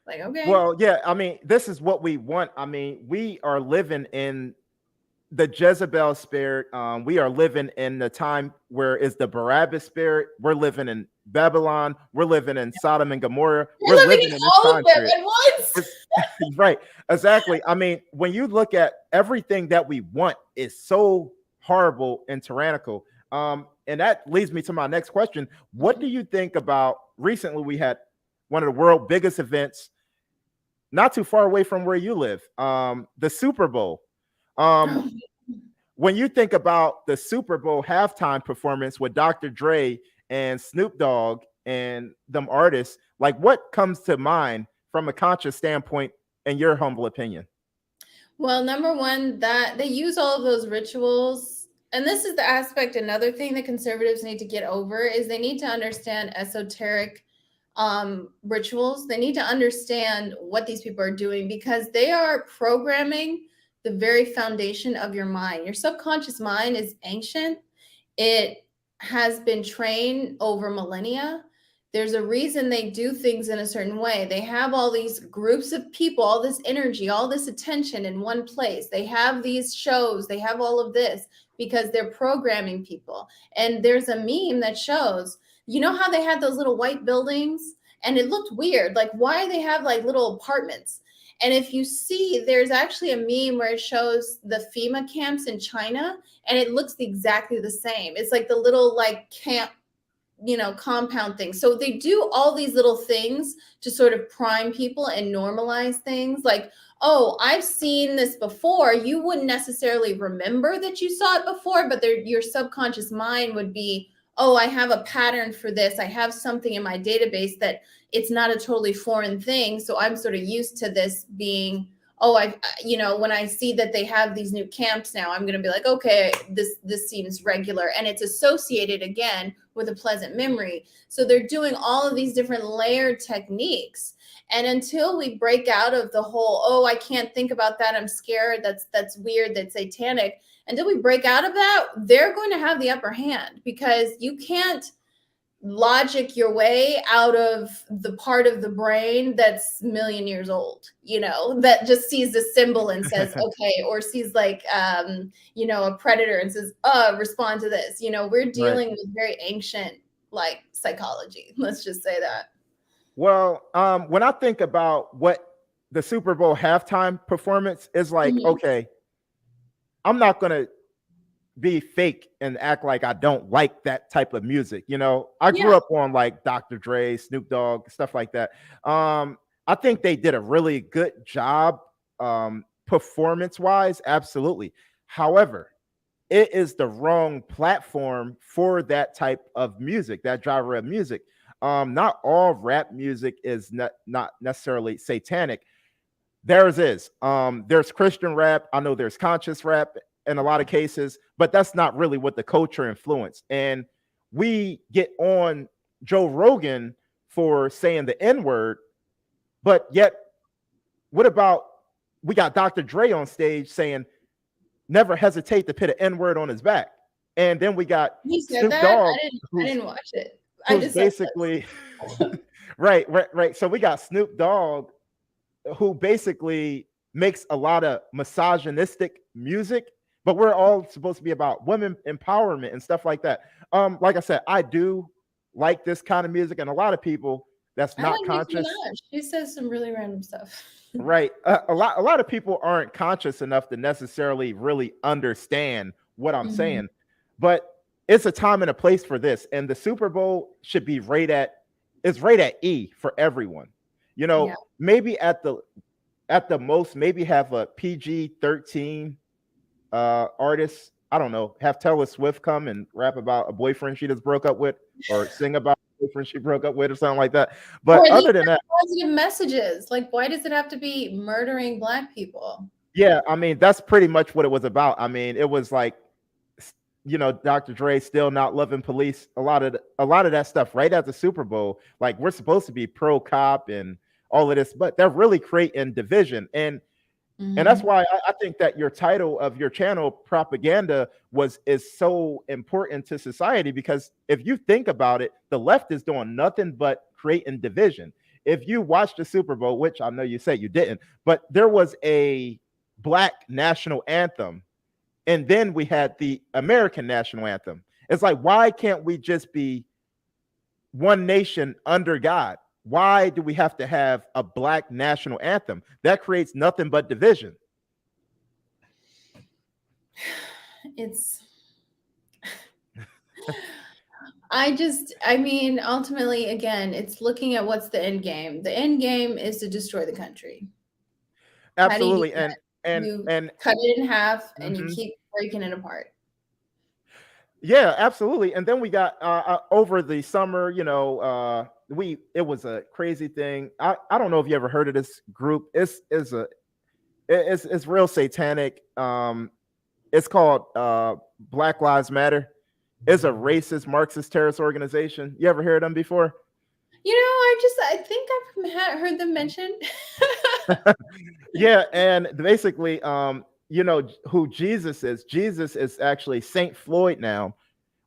Like, okay. Well, yeah, I mean, this is what we want. I mean, we are living in the Jezebel spirit. We are living in the time where is the Barabbas spirit. We're living in Babylon. We're living in Sodom and Gomorrah. We're living in this all time of them period. at once. Right, exactly. I mean, when you look at everything that we want is so horrible and tyrannical. And that leads me to my next question. What do you think about recently we had one of the world's biggest events not too far away from where you live, the Super Bowl. When you think about the Super Bowl halftime performance with Dr. Dre and Snoop Dogg and them artists, like what comes to mind from a conscious standpoint in your humble opinion? Well, number one, that they use all of those rituals. And this is the aspect, another thing that conservatives need to get over is they need to understand esoteric rituals. They need to understand what these people are doing because they are programming the very foundation of your mind. Your subconscious mind is ancient. It has been trained over millennia. There's a reason they do things in a certain way. They have all these groups of people, all this energy, all this attention in one place. They have these shows, they have all of this because they're programming people. And there's a meme that shows, you know how they had those little white buildings and it looked weird. Like, why do they have like little apartments? And if you see, there's actually a meme where it shows the FEMA camps in China and it looks exactly the same. It's like the little like camp, compound thing. So they do all these little things to sort of prime people and normalize things like, oh, I've seen this before. You wouldn't necessarily remember that you saw it before, but your subconscious mind would be, oh, I have a pattern for this. I have something in my database that it's not a totally foreign thing. So I'm sort of used to this being, oh, when I see that they have these new camps now, I'm going to be like, okay, this seems regular. And it's associated again with a pleasant memory. So they're doing all of these different layered techniques. And until we break out of the whole, oh, I can't think about that, I'm scared, that's weird, that's satanic, until we break out of that, they're going to have the upper hand because you can't logic your way out of the part of the brain that's million years old, that just sees the symbol and says okay, or sees like a predator and says respond to this. We're Right. dealing with very ancient like psychology, let's just say that. Well, when I think about what the Super Bowl halftime performance is like, Mhm. okay, I'm not gonna be fake and act like I don't like that type of music. I Yeah. grew up on like Dr. Dre, Snoop Dogg, stuff like that. I think they did a really good job performance wise, absolutely. However, it is the wrong platform for that type of music, that genre of music. Not all rap music is not necessarily satanic. Theirs is. There's Christian rap. I know there's conscious rap in a lot of cases, but that's not really what the culture influenced. And we get on Joe Rogan for saying the N word, but yet, what about we got Dr. Dre on stage saying never hesitate to put an N word on his back, and then we got He said Snoop that. Dogg, I who's didn't watch it. I who's just said basically this. right. So we got Snoop Dogg who basically makes a lot of misogynistic music, but we're all supposed to be about women empowerment and stuff like that. Like I said, I do like this kind of music, and a lot of people that's I not like Nicki conscious, Minaj. She says some really random stuff. right? A lot of people aren't conscious enough to necessarily really understand what I'm Mhm. saying, but it's a time and a place for this, and the Super Bowl should be right at it's right at E for everyone. Yeah. Maybe at the most, maybe have a PG-13 artist. I don't know, have Taylor Swift come and rap about a boyfriend she just broke up with, or sing about a boyfriend she broke up with, or something like that. Or But at least other than that, positive messages. Like, why does it have to be murdering Black people? yeah, I mean, that's pretty much what it was about. I mean, it was like, Dr. Dre still not loving police. A lot of that stuff right at the Super Bowl. Like, we're supposed to be pro cop and all of this, but they're really creating division. And that's Mhm. why I think that your title of your channel, propaganda, is so important to society, because if you think about it, the left is doing nothing but creating division. If you watch the Super Bowl, which I know you say you didn't, but there was a black national anthem, and then we had the American national anthem. It's like, why can't we just be one nation under God? Why do we have to have a black national anthem? That creates nothing but division. It's I mean, ultimately, again, it's looking at what's the end game. The end game is to destroy the country. How do you do Absolutely. and that? and You and cut it in half and you mhm. keep breaking it apart. Yeah, absolutely. And then we got over the summer, we it was a crazy thing. I don't know if you ever heard of this group. It's real satanic. It's called Black Lives Matter. It's a racist Marxist terrorist organization. You ever heard of them before? I think I've heard them mentioned. Yeah, and basically, who Jesus is. Jesus is actually Saint Floyd now,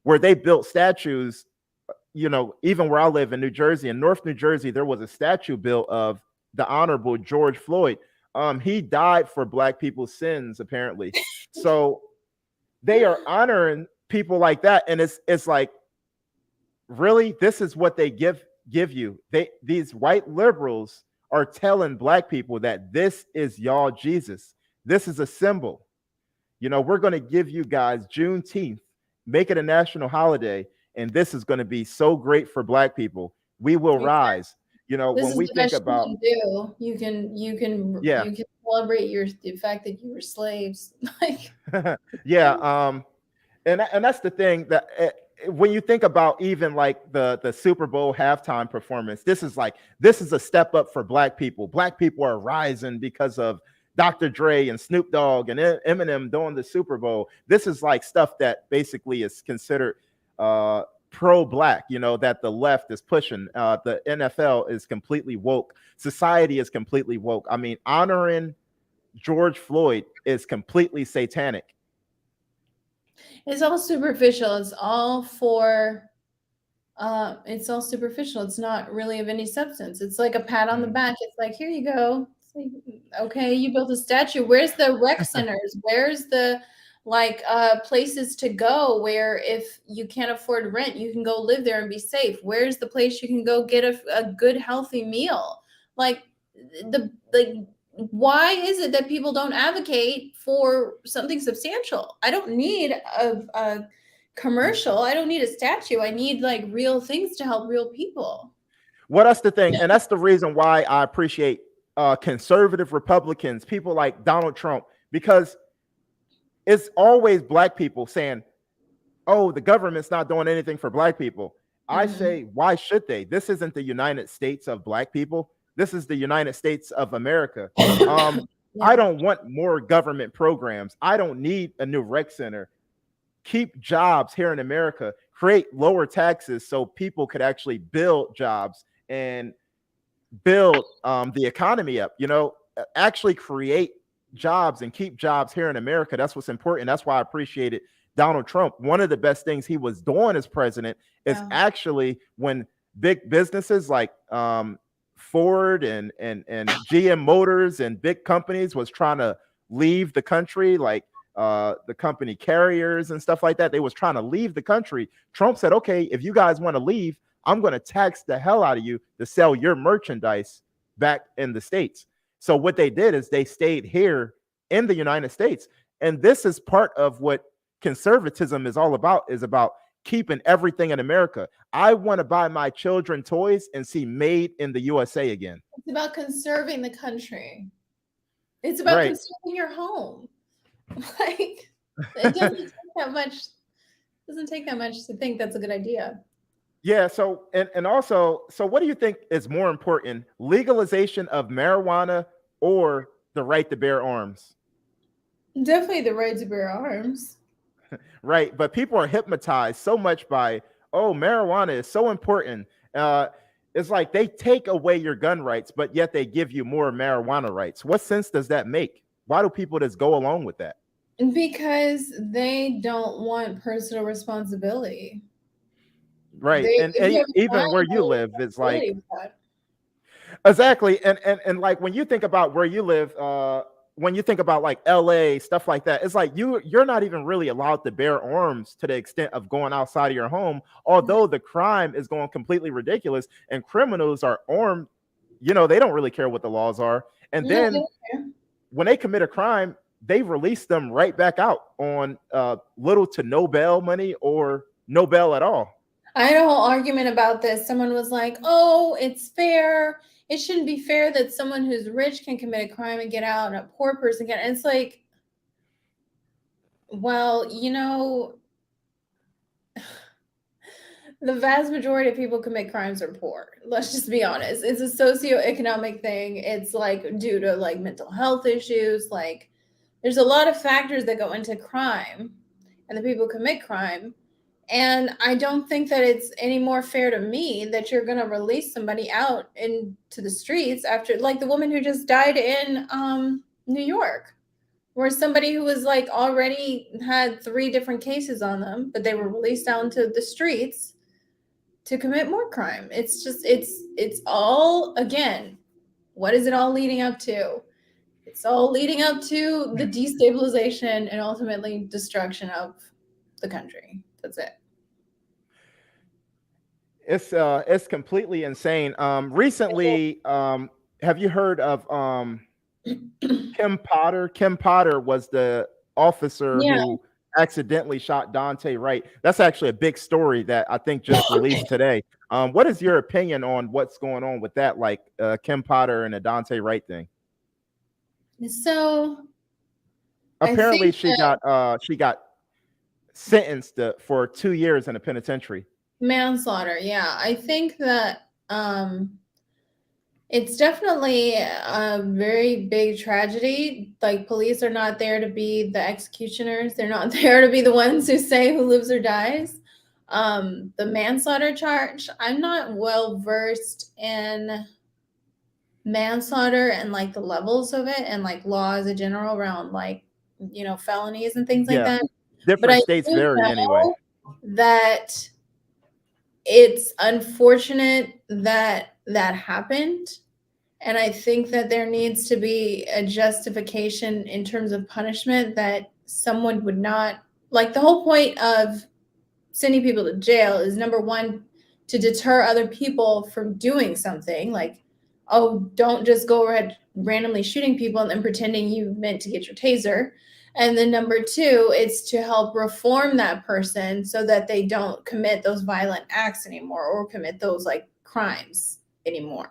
where they built statues. Even where I live in New Jersey, in North New Jersey, there was a statue built of the Honorable George Floyd. He died for Black people's sins, apparently. So they are honoring people like that, and it's like, really, this is what they give you. These white liberals are telling Black people that this is y'all Jesus. This is a symbol. We're going to give you guys Juneteenth, make it a national holiday, and this is going to be so great for Black people. We will rise. This When is we the think best you about, can do. yeah, You can celebrate the fact that you were slaves. Like, yeah, and that's the thing that when you think about even like the Super Bowl halftime performance, this is a step up for Black people. Black people are rising because of Dr. Dre and Snoop Dogg and Eminem doing the Super Bowl. This is like stuff that basically is considered pro-Black. That the left is pushing. The NFL is completely woke. Society is completely woke. I mean, honoring George Floyd is completely satanic. it's all superficial. It's all for It's all superficial. It's not really of any substance. It's like a pat on the Mm. back. It's like, here you go. It's like, okay, you built a statue. Where's the rec centers? Where's the like places to go where if you can't afford rent, you can go live there and be safe? Where's the place you can go get a good healthy meal? Like like why is it that people don't advocate for something substantial? I don't need a commercial. I don't need a statue. I need like real things to help real people. Well, that's the thing, and that's the reason why I appreciate conservative Republicans, people like Donald Trump, because it's always black people saying, "Oh, the government's not doing anything for black people." I Hmm. say, why should they? This isn't the United States of black people. This is the United States of America. Um, I Yeah. don't want more government programs. I don't need a new rec center. Keep jobs here in America. Create lower taxes so people could actually build jobs and build the economy up. Actually create jobs and keep jobs here in America. That's what's important. That's why I appreciated Donald Trump. One of the best things he was doing as president is Yeah. actually when big businesses like Ford and GM Motors and big companies was trying to leave the country, like the company carriers and stuff like that. They was trying to leave the country. Trump said, "Okay, if you guys want to leave, I'm going to tax the hell out of you to sell your merchandise back in the States." So what they did is they stayed here in the United States. And this is part of what conservatism is about keeping everything in America. I want to buy my children toys and see made in the USA again. It's about conserving the country. It's about Right. conserving your home. Like it doesn't take that much. Doesn't take that much to think that's a good idea. Yeah, so and also, so what do you think is more important, legalization of marijuana or the right to bear arms? Definitely the right to bear arms. Right? But people are hypnotized so much by, oh, marijuana is so important. Uh, it's like they take away your gun rights, but yet they give you more marijuana rights. What sense does that make? Why do people just go along with that? Because they don't want personal responsibility. Right? They And, if you have a even crime, where you you want live, it's responsibility like with that. exactly. And like when you think about where you live, when you think about like LA, stuff like that, it's like you're not even really allowed to bear arms to the extent of going outside of your home, although the crime is going completely ridiculous and criminals are armed. They don't really care what the laws are. And No, they then don't care. when they commit a crime, they release them right back out on little to no bail money or no bail at all. I had a whole argument about this. Someone was like, "Oh, it's fair. It shouldn't be fair that someone who's rich can commit a crime and get out, and a poor person can." And it's like, well, the vast majority of people commit crimes are poor. Let's just be honest. It's a socioeconomic thing. It's like due to like mental health issues. Like, there's a lot of factors that go into crime, and the people who commit crime. And I don't think that it's any more fair to me that you're going to release somebody out into the streets after, like the woman who just died in New York, where somebody who was like already had 3 different cases on them, but they were released out into the streets to commit more crime. It's just, it's all, again, what is it all leading up to? It's all leading up to the destabilization and ultimately destruction of the country. That's it. It's completely insane. Recently, have you heard of Kim Potter? Kim Potter was the officer Yeah. who accidentally shot Dante Wright. That's actually a big story that I think just released today. What is your opinion on what's going on with that, like Kim Potter and the Dante Wright thing? So I Apparently, think she got sentenced for 2 years in a penitentiary. manslaughter, yeah. I think that it's definitely a very big tragedy. Like police are not there to be the executioners. They're not there to be the ones who say who lives or dies. The manslaughter charge, I'm not well versed in manslaughter and like the levels of it and like laws in general around like felonies and things like Yeah, that. But I different states do vary anyway. know that it's unfortunate that that happened. And I think that there needs to be a justification in terms of punishment, that someone would not, like, the whole point of sending people to jail is, number one, to deter other people from doing something. Like, oh, don't just go ahead randomly shooting people and then pretending you meant to get your taser. And then number two, it's to help reform that person so that they don't commit those violent acts anymore, or commit those like crimes anymore.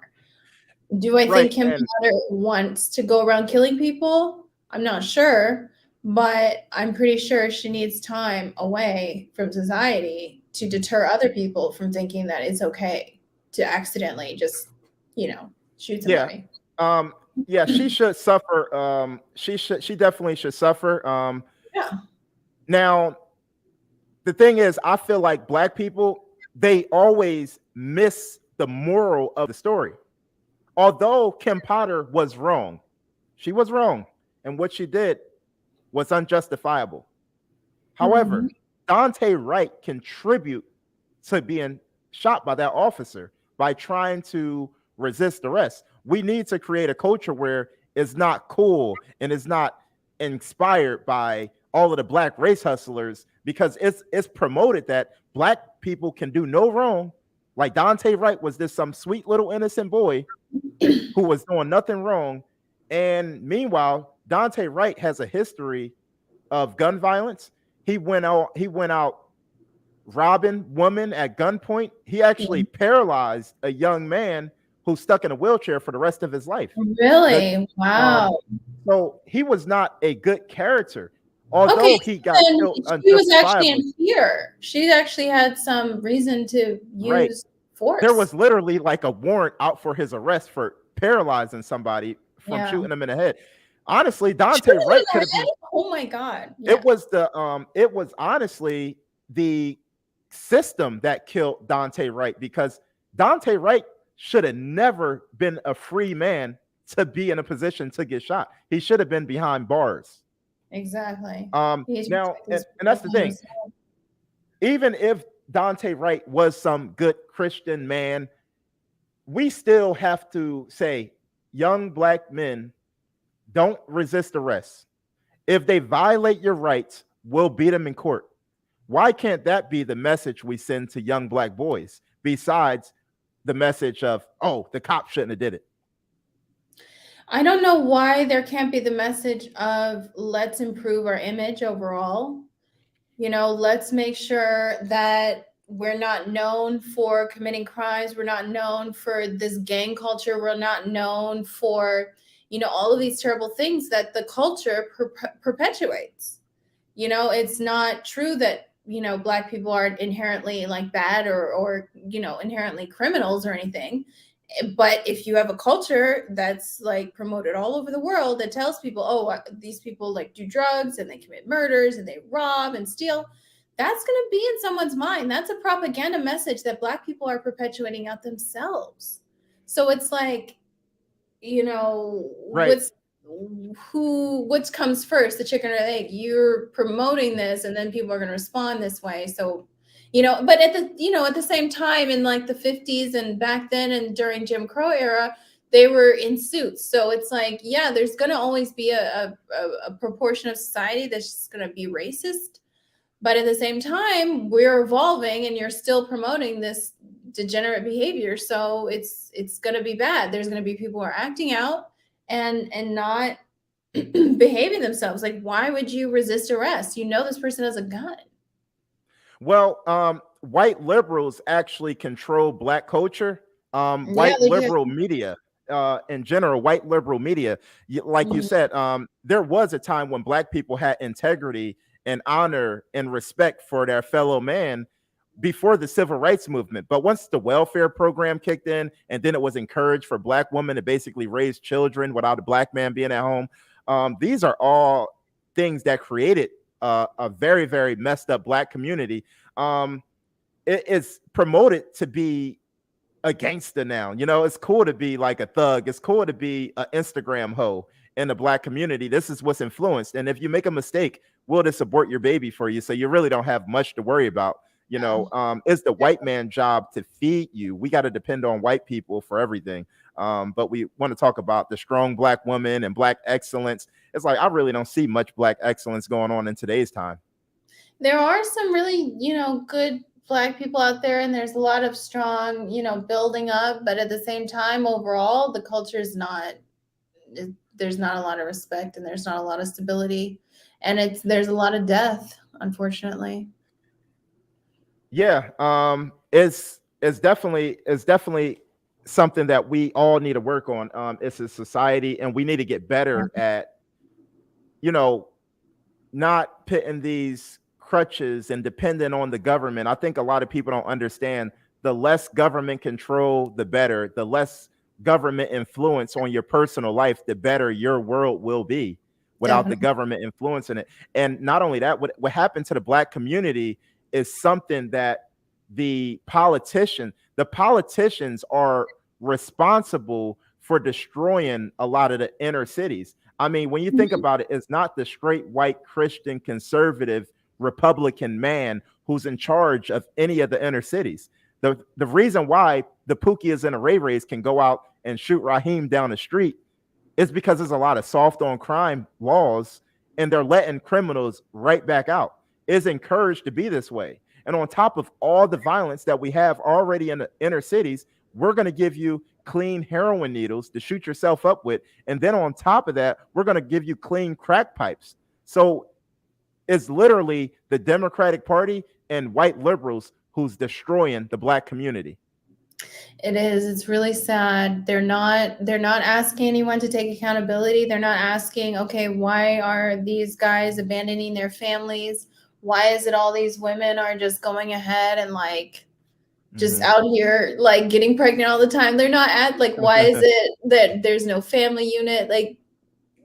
Do I think Right. Kim And Potter wants to go around killing people? I'm not sure, but I'm pretty sure she needs time away from society to deter other people from thinking that it's okay to accidentally just, you know, shoot yeah, somebody. um, yeah, she should suffer. She definitely should suffer. Yeah. Now the thing is, I feel like black people, they always miss the moral of the story. Although Kim Potter was wrong, she was wrong, and what she did was unjustifiable. Mhm. However, Dante Wright contribute to being shot by that officer by trying to resist arrest. We need to create a culture where it's not cool and it's not inspired by all of the black race hustlers, because it's promoted that black people can do no wrong. Like Dante Wright was this some sweet little innocent boy who was doing nothing wrong. And meanwhile, Dante Wright has a history of gun violence. He went out robbing women at gunpoint. He actually paralyzed a young man who's stuck in a wheelchair for the rest of his life. The, Really? um, Wow. so he was not a good character, Okay, although he so got then killed she was actually unjustifiably. in fear. She actually had some reason to Right. use There was force. literally like a warrant out for his arrest for paralyzing somebody from Yeah. shooting him in the head. Honestly, Dante Shooting in Wright could the have been. head? Oh my God. It Yeah. was it was honestly the system that killed Dante Wright, because Dante Wright should have never been a free man to be in a position to get shot. He should have been behind bars. Exactly. He needs to Now, protect and that's the protect thing. himself. Even if Dante Wright was some good Christian man, we still have to say, young black men, don't resist arrest. If they violate your rights, we'll beat them in court. Why can't that be the message we send to young black boys, besides the message of, oh, the cop shouldn't have did it? I don't know why there can't be the message of, let's improve our image overall. You know, let's make sure that we're not known for committing crimes. We're not known for this gang culture. We're not known for, you know, all of these terrible things that the culture perpetuates. You know, it's not true that, you know, black people are inherently like bad, or you know, inherently criminals or anything. But if you have a culture that's like promoted all over the world that tells people, oh, these people like do drugs and they commit murders and they rob and steal, that's going to be in someone's mind. That's a propaganda message that black people are perpetuating out themselves. So it's like, you know, Right. what comes first, the chicken or the egg? You're promoting this and then people are going to respond this way. So, you know, but at the, you know, at the same time, in like the 50s and back then and during Jim Crow era, they were in suits. So it's like, yeah, there's going to always be a proportion of society that's just going to be racist. But at the same time, we're evolving and you're still promoting this degenerate behavior. So it's going to be bad. There's going to be people who are acting out and not behaving themselves. Like, why would you resist arrest? You know, this person has a gun. Well, white liberals actually control black culture. Yeah, White they do. liberal media, in general, white liberal media, like you Mhm. said, there was a time when black people had integrity and honor and respect for their fellow man before the civil rights movement. But once the welfare program kicked in, and then it was encouraged for black women to basically raise children without a black man being at home, these are all things that created a very, very messed up black community. Um, it is promoted to be a gangster now. You know, it's cool to be like a thug. It's cool to be an Instagram hoe in the black community. This is what's influenced. And if you make a mistake, we'll just abort your baby for you. So you really don't have much to worry about. Yeah. It's the white man job to feed you. We got to depend on white people for everything. But we want to talk about the strong black woman and black excellence. It's like I really don't see much black excellence going on in today's time. There are some really, good black people out there, and there's a lot of strong, building up, but at the same time, overall, the culture is not, there's not a lot of respect and there's not a lot of stability. And there's a lot of death, unfortunately. Yeah, it's definitely something that we all need to work on. It's a society, and we need to get better at you know not putting these crutches and depending on the government. I think a lot of people don't understand the less government control, the better. The less government influence on your personal life, the better your world will be without the Definitely. government influencing it. And not only that, what happened to the black community is something that the politicians are responsible for destroying a lot of the inner cities. I mean, when you think Mhm. about it, it's not the straight white Christian conservative Republican man who's in charge of any of the inner cities. The reason why the Pookies and the Ray Rays can go out and shoot Raheem down the street is because there's a lot of soft on crime laws, and they're letting criminals right back out. It's encouraged to be this way. And on top of all the violence that we have already in the inner cities, we're going to give you clean heroin needles to shoot yourself up with. And then on top of that, we're going to give you clean crack pipes. So it's literally the Democratic Party and white liberals who's destroying the black community. It is. It's really sad. They're not asking anyone to take accountability. They're not asking, okay, why are these guys abandoning their families? Why is it all these women are just going ahead and like just Mm-hmm. out here like getting pregnant all the time? They're not at like, why is it that there's no family unit? Like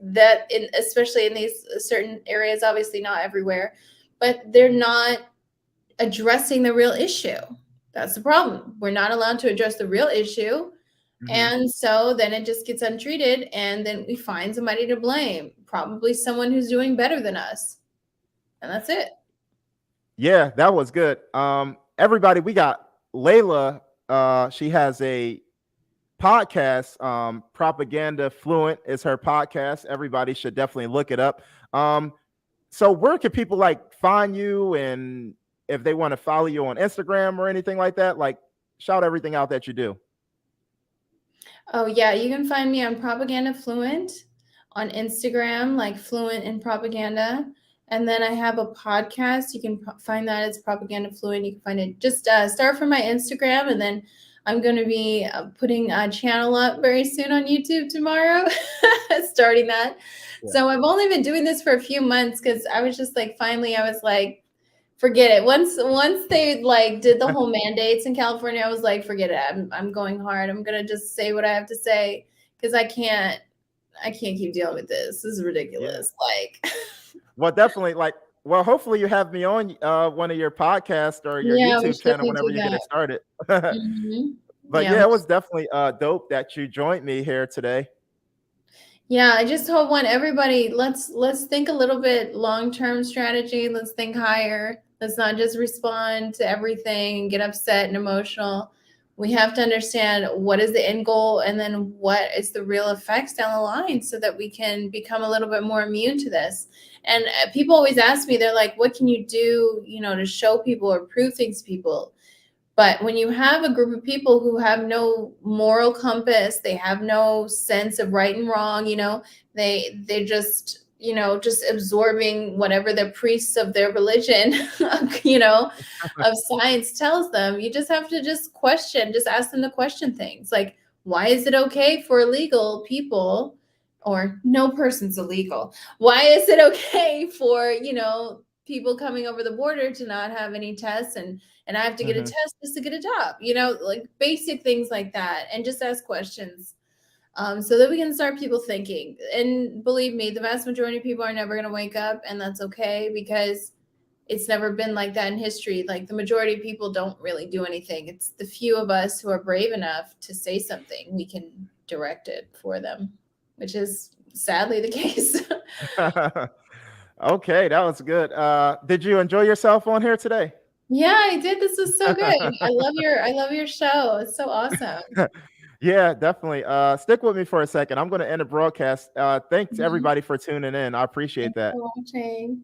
that in, especially in these certain areas, obviously not everywhere, but they're not addressing the real issue. That's the problem. We're not allowed to address the real issue. Mm-hmm. And so then it just gets untreated, and then we find somebody to blame, probably someone who's doing better than us. And that's it. Yeah, that was good. Everybody, we got Layla. She has a podcast. Propaganda Fluent is her podcast. Everybody should definitely look it up. So where can people like find you, and if they want to follow you on Instagram or anything like that, like shout everything out that you do. Oh, yeah. You can find me on Propaganda Fluent on Instagram, like Fluent in Propaganda. And then I have a podcast. You can find that as Propaganda Fluent. You can find it. Just start from my Instagram, and then I'm going to be putting a channel up very soon on YouTube tomorrow, starting that. Yeah. So I've only been doing this for a few months because I was just like, finally, I was like, forget it. Once they like did the whole mandates in California, I was like, forget it. I'm going hard. I'm gonna just say what I have to say because I can't keep dealing with this. This is Yeah. ridiculous. Like, Well, definitely like well, hopefully you have me on one of your podcasts or your yeah, we YouTube should channel definitely whenever do you get that. it started. Hmm. But Yeah, yeah, it was definitely dope that you joined me here today. yeah. I just hope want everybody. Let's think a little bit long term strategy. Let's think higher. Let's not just respond to everything and get upset and emotional. We have to understand what is the end goal and then what is the real effects down the line so that we can become a little bit more immune to this. And people always ask me, they're like, what can you do, to show people or prove things to people? But when you have a group of people who have no moral compass, they have no sense of right and wrong, they just, just absorbing whatever the priests of their religion, you know, of science tells them, you just have to just question, just ask them to question things. Like, why is it okay for illegal people or no person's illegal? Why is it okay for, people coming over the border to not have any tests and I have to get a Mhm. test just to get a job, like basic things like that, and just ask questions so that we can start people thinking. And believe me, the vast majority of people are never going to wake up, and that's okay because it's never been like that in history. Like the majority of people don't really do anything. It's the few of us who are brave enough to say something, we can direct it for them, which is sadly the case. Okay, that was good. Did you enjoy yourself on here today? Yeah, I did. This was so good. I love your show. It's so awesome. Yeah, definitely. Stick with me for a second. I'm going to end the broadcast. Thanks Mhm. everybody for tuning in. I appreciate Thanks that. for watching.